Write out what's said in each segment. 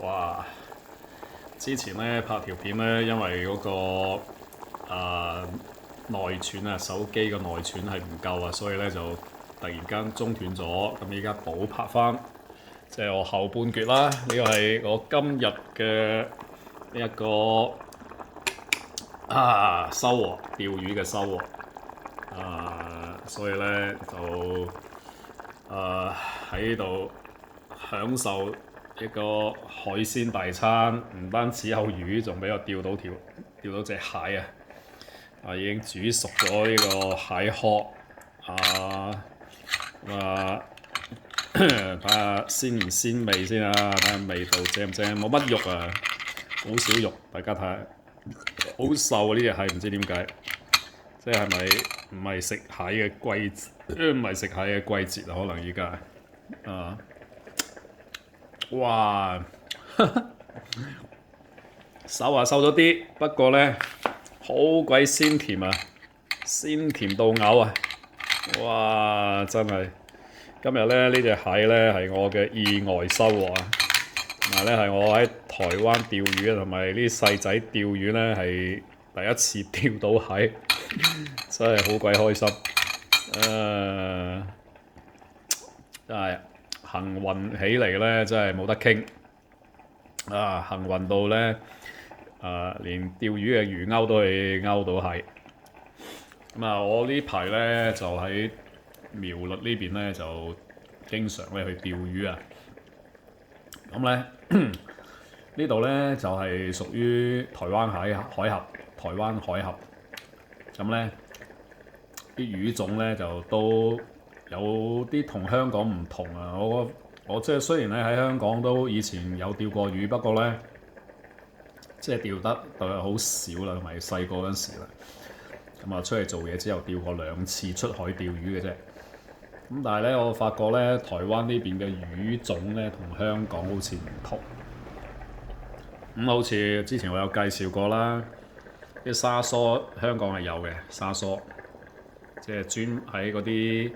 哇！之前咧拍條片咧，因為嗰、內存啊，手機嘅內存係唔夠啊，所以咧就突然間中斷咗。咁依家補拍翻，即係我後半橛啦。呢個係我今日嘅呢一個收穫，釣魚嘅收穫。所以咧就喺度享受一個海鮮大餐，唔單止有魚，仲俾我釣到隻蟹啊！已經煮熟咗呢個蟹殼睇下鮮唔鮮味先啊！睇下味道正唔正，冇乜肉啊，好少肉，大家睇下，好瘦啊！呢隻蟹唔知點解，即係咪唔係食蟹嘅季節？唔係食蟹嘅季節啊？可能依家哇！瘦啊瘦咗啲，不過咧好鬼鮮甜啊，鮮甜到嘔啊！哇！真係今日咧呢隻蟹咧係我嘅意外收穫啊！同埋咧係我喺台灣釣魚同埋啲細仔釣魚咧係第一次釣到蟹，真係好鬼開心。真係幸運起嚟咧，真係冇得傾。幸運到咧連釣魚嘅魚鈎都可以勾到蟹。我呢排咧就喺苗栗呢邊咧就經常咧去釣魚啊。咁咧呢度咧就係屬於台灣海峽，台灣海峽。咁咧啲魚種咧就都有啲同香港唔同啊。我即係雖然咧喺香港都以前有釣過魚，不過咧即係釣得好少啦，同埋細個嗰陣時啦。出嚟做嘢之後釣過2次出海釣魚嘅啫。但係咧我發覺咧台灣呢邊嘅魚種咧同香港好似唔同。好似之前我有介紹過啦，啲沙梳香港係有嘅沙梳，即係專喺嗰啲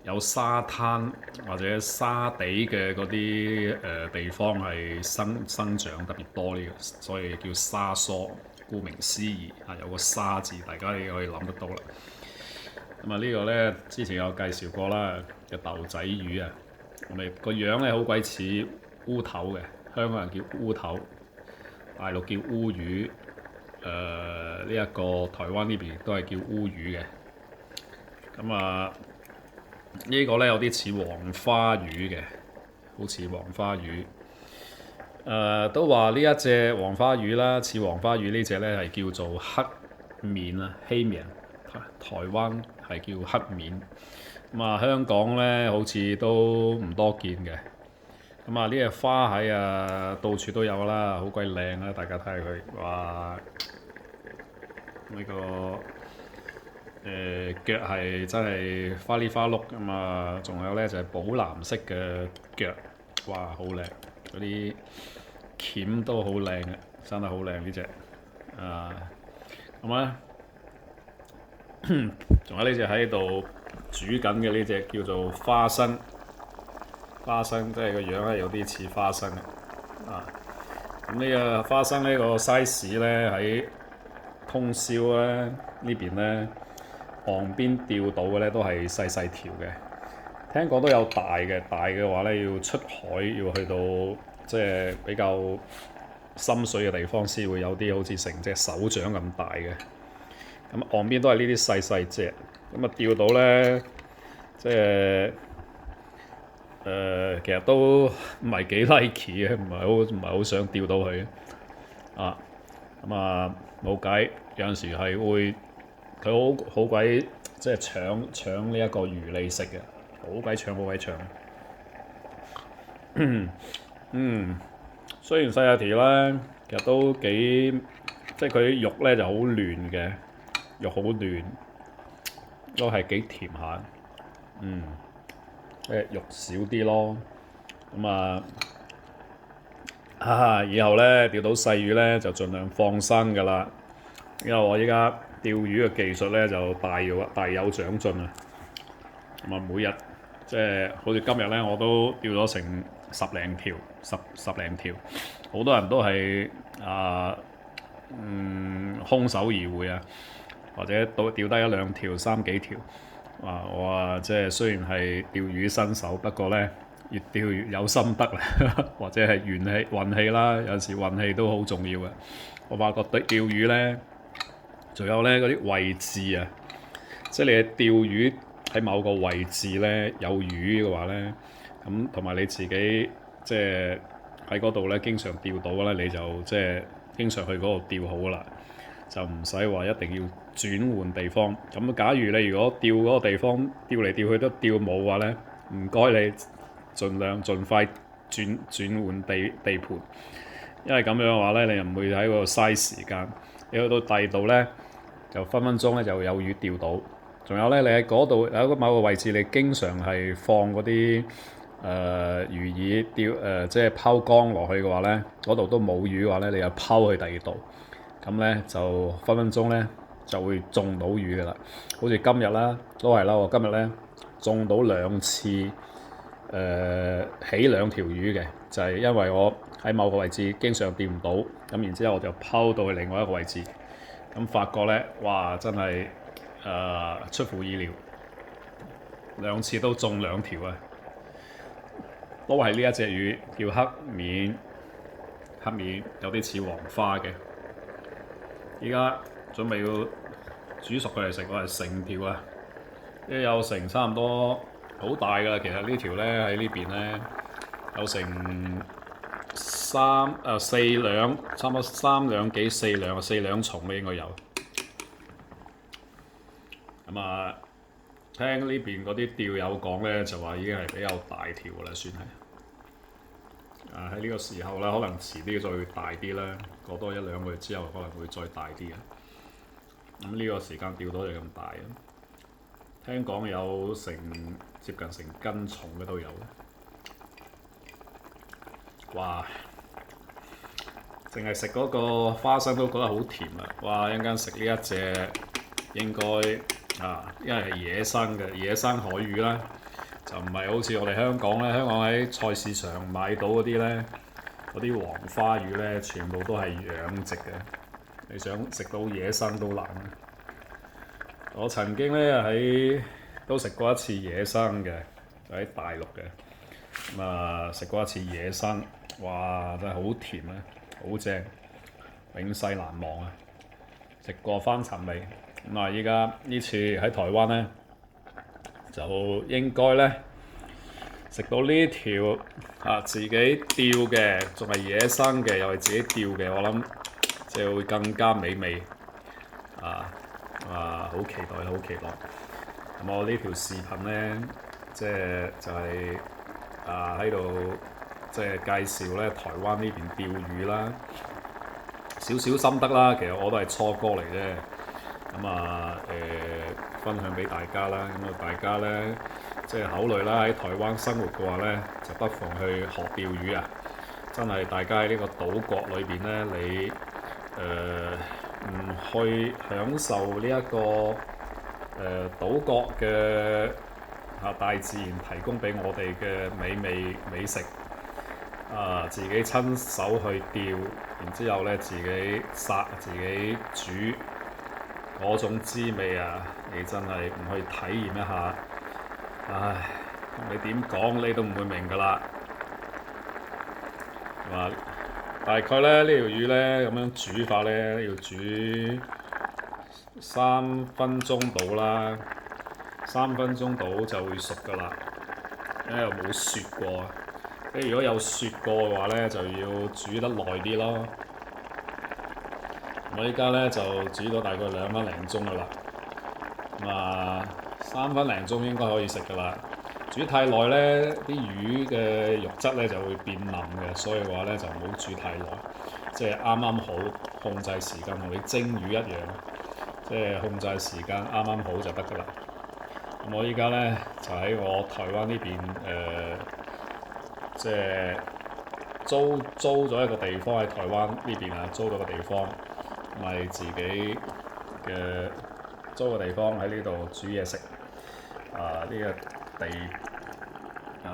有沙灘或者沙地嘅嗰啲地方係生長特別多呢個，所以叫沙梳。顧名思義有個沙字，大家可以諗得到啦。呢個咧之前有介紹過啦，嘅豆仔魚啊，個樣咧好鬼似烏頭嘅，香港人叫烏頭，大陸叫烏魚。呢一個台灣呢邊都係叫烏魚嘅。呢個咧有啲似黃花魚嘅，好似黃花魚。都話呢一隻黃花魚啦，似黃花魚呢隻咧係叫做黑面啊，黑面。台灣係叫黑面。香港咧好似都唔多見嘅。呢隻花蟹到處都有啦，好鬼靚啊！大家睇下佢，哇！呢個腳係真係花哩花碌㗎嘛，仲有咧就係寶藍色嘅腳，哇！好靚，嗰啲鉗都好靚嘅，生得好靚呢隻。仲有呢隻喺度煮緊嘅呢隻叫做花生，即係個樣係有啲似花生啊。呢個花生呢個 size 咧喺通宵咧呢邊咧岸邊釣到嘅咧都係細細條嘅，聽講都有大嘅，大嘅話咧要出海要去到即係比較深水嘅地方先會有啲好似成隻手掌咁大嘅。岸邊都係呢啲細細隻，釣到咧即係其實都唔係幾 like 嘅，唔係好想釣到佢冇計，有陣時係會佢好鬼即係搶呢一個魚嚟食嘅，好鬼搶。雖然細細條啦，其實都幾即係佢啲肉咧就好嫩嘅，肉好嫩，都係幾甜下。肉少啲咯。以後咧釣到細魚咧就盡量放生㗎啦，因為我依家釣魚嘅技術咧就大有長進啊。每日即係好似今日咧，我都釣咗成十零條，好多人都係空手而回啊，或者都釣得一兩條、三幾條。我話即係雖然係釣魚新手，不過咧越釣越有心得啦，或者係運氣啦，有時運氣都好重要嘅。我發覺對釣魚咧，仲有咧嗰啲位置啊，即係你釣魚喺某個位置咧有魚嘅話咧，咁同埋你自己即係喺嗰度咧經常釣到咧，你就即係經常去嗰度釣好啦，就唔使話一定要轉換地方。咁假如你如果釣嗰個地方釣嚟釣去都釣冇嘅話咧，唔該你盡快轉換地盤，因為咁樣嘅話咧，你又唔會喺嗰度嘥時間。你去到第二度咧，就分分鐘咧就有魚釣到。仲有咧，你喺嗰度有某個位置，你經常係放嗰啲魚饵即係拋竿落去嘅話咧，嗰度都冇魚嘅話咧，你又拋去第二度，咁咧就分分鐘咧就會中到魚㗎啦。好似今日啦，都係啦，我今日咧中到2次起2條魚嘅，就係因為我喺某個位置經常釣唔到，咁然之後我就拋到去另外一個位置，咁發覺咧，哇！真係出乎意料，2次都中2條啊！都係呢一隻魚叫黑面有啲似黃花嘅。依家準備要煮熟佢嚟食，我係成條啊！呢有成差唔多好大㗎啦。其實呢條咧喺呢邊咧有成4兩，差唔多3兩幾4兩重嘅應該有。咁聽呢邊嗰啲釣友講咧，就話已經係比較大條啦，算係。喺呢個時候啦，可能遲啲再大啲啦，過多1-2個月之後可能會再大啲嘅。咁呢個時間釣到就咁大啊！聽講有接近成斤重嘅都有。哇！淨係食嗰個花生都覺得好甜啊！哇！一陣間食呢一隻應該因為係野生海魚啦，就唔係好似我哋香港咧。香港喺菜市場買到嗰啲咧，嗰啲黃花魚咧，全部都係養殖嘅。你想食到野生都難。我曾經咧都食過一次野生嘅，就喺大陸嘅。食過一次野生，哇！真係好甜啊，好正，永世難忘啊！食過翻尋味。依家呢次喺台灣咧，就應該咧食到呢條自己釣嘅，仲係野生嘅，又係自己釣嘅，我諗即係會更加美味。好期待，好期待。咁我呢條視頻咧，就係喺度即係介紹咧台灣呢邊釣魚啦，少少心得啦。其實我都係初哥嚟啫。分享俾大家啦。大家咧即係考慮啦，喺台灣生活嘅話咧，就不妨去學釣魚啊！真係大家喺呢個島國裏邊咧，你唔去享受呢一個島國嘅大自然提供俾我哋嘅美食，自己親手去釣，然之後咧自己殺自己煮。嗰種滋味啊，你真係唔去體驗一下，唉，你點講你都唔會明㗎啦。大概咧呢條魚咧咁樣煮法咧，要煮3分鐘到啦，3分鐘到就會熟㗎啦。因為又冇雪過，如果有雪過嘅話咧，就要煮得耐啲咯。我依家咧就煮咗大概2分零鐘㗎啦，3分零鐘應該可以食㗎啦。煮太耐咧，啲魚嘅肉質咧就會變腍嘅，所以話咧就唔好煮太耐，即係啱啱好控制時間，同你蒸魚一樣，即係控制時間啱啱好就得㗎啦。咁我依家咧就喺我台灣呢邊即係租咗一個地方喺台灣呢邊租咗個地方。咪自己嘅租個地方喺呢度煮嘢食。呢個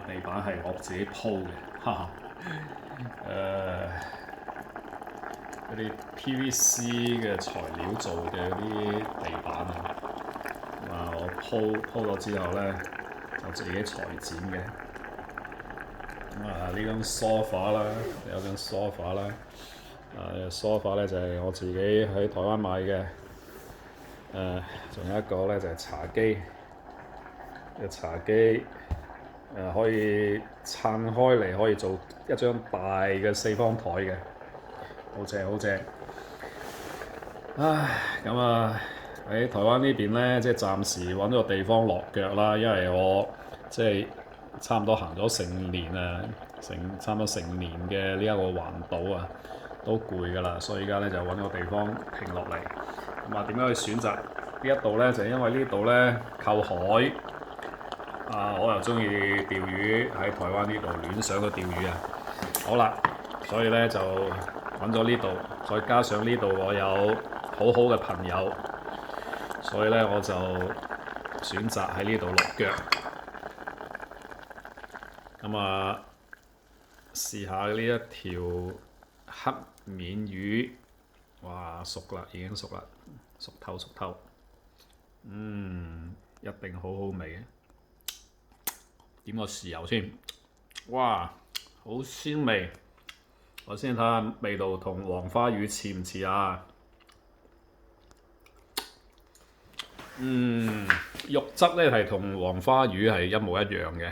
地板係我自己鋪嘅，哈哈。嗰啲 PVC 嘅材料做嘅嗰啲地板我鋪咗之後咧，就自己裁剪嘅。呢張 sofa 啦，有張 sofa 啦。sofa 咧就係我自己喺台灣買嘅。仲有一個咧就係茶几。茶几可以撐開嚟，可以做一張大嘅四方台嘅，好正好正。咁喺台灣呢邊咧，即係暫時揾咗個地方落腳啦，因為我即係差唔多行咗成年差唔多成年嘅呢一個環島都攰㗎啦，所以而家咧就揾個地方停落嚟。點解去選擇呢一度咧？就係因為呢度咧靠海。我又中意釣魚，喺台灣呢度亂想個釣魚好啦，所以咧就揾咗呢度，再加上呢度我有好好嘅朋友，所以咧我就選擇喺呢度落腳。試下呢一條黑面魚，哇熟啦，已經熟啦，熟透，一定好好味嘅。點個豉油先，哇，好鮮味！我先睇下味道同黃花魚似唔似啊？肉質咧係同黃花魚係一模一樣嘅，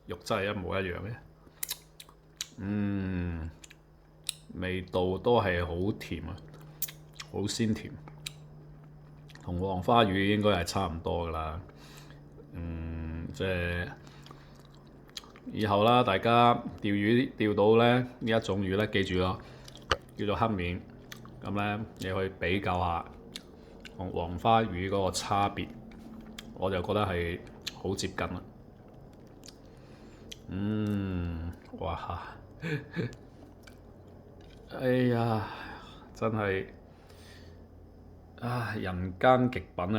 肉質係一模一樣嘅。味道都係好甜啊，好鮮甜，同黃花魚應該係差唔多㗎啦。即係。以後啦，大家釣魚釣到咧呢一種魚咧，記住咯，叫做黑面。咁咧，你可以比較下同黃花魚嗰個差別，我就覺得係好接近啦。哇！哎呀，真係人間極品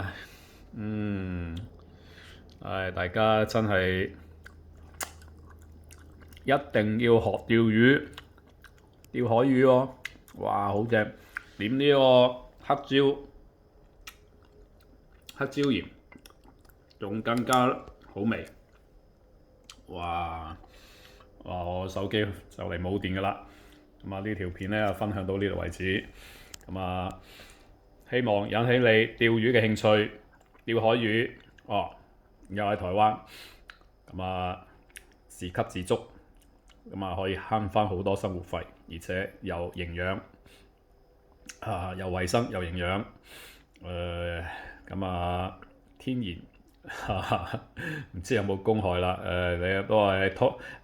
啊！大家真係〜一定要學釣魚，釣海魚喎！哇，好正！點呢個黑椒鹽，仲更加好味。哇！我手機就嚟冇電㗎啦。呢條片咧分享到呢度為止。希望引起你釣魚嘅興趣，釣海魚。又喺台灣，自給自足。可以慳翻好多生活費，而且又營養，又衞生又營養，天然，唔知有冇公害啦。你都係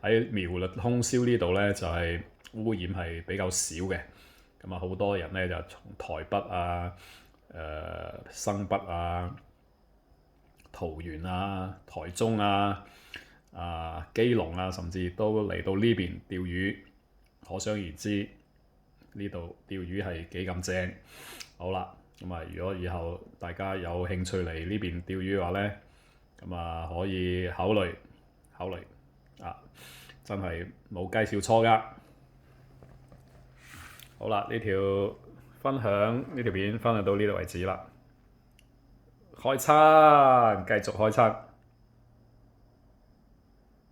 喺苗栗通宵呢度咧，就係污染係比較少嘅。好多人咧就從台北新北桃園台中基隆甚至都嚟到呢邊釣魚，可想而知呢度釣魚係幾咁正。好啦，如果以後大家有興趣嚟呢邊釣魚嘅話咧，可以考慮真係冇雞少錯㗎。好啦，呢條片分享到呢度為止啦。開餐，繼續開餐。